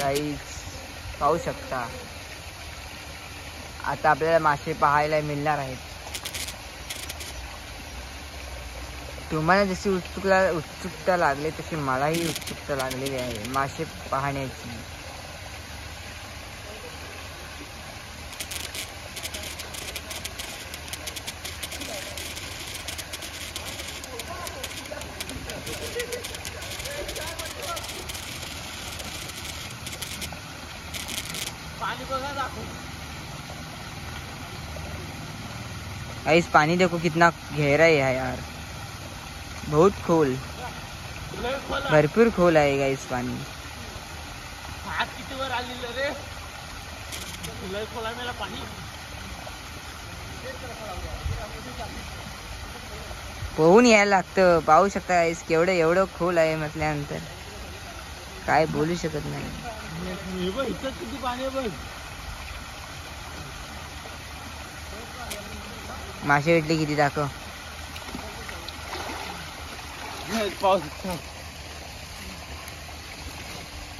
Guys पाहू शकता आता आपल्याला मासे पाहायला मिळणार आहेत. तुम्हाला जशी उत्सुकता लागली तशी मलाही उत्सुकता लागलेली आहे मासे पाहण्याची. गाइस पानी देखो कितना गहरा है यार, बहुत खोल, भरपूर खोल आहे गाइस पाणी. पोहून यायला लागतं. पाहू शकता गाइस केवढं एवढं खोल आहे म्हटल्यानंतर काय बोलू शकत नाही. मासे भेटले किती दाखव.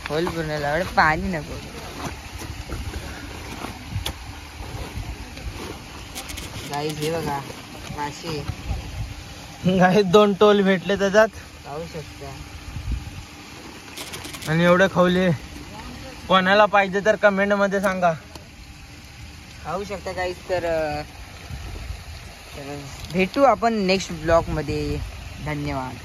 खोल पूर्ण लावड पाणी नको. गाईस हे बघा मासे गाईस 2 टोल भेटले त्याच्यात पाहू शकता. आणि एवढे खवले. कोणाला पाहिजे तर कमेंट मध्ये सांगा. पाहू शकता गाईस. तर भेटू आपण नेक्स्ट ब्लॉग मध्ये. धन्यवाद.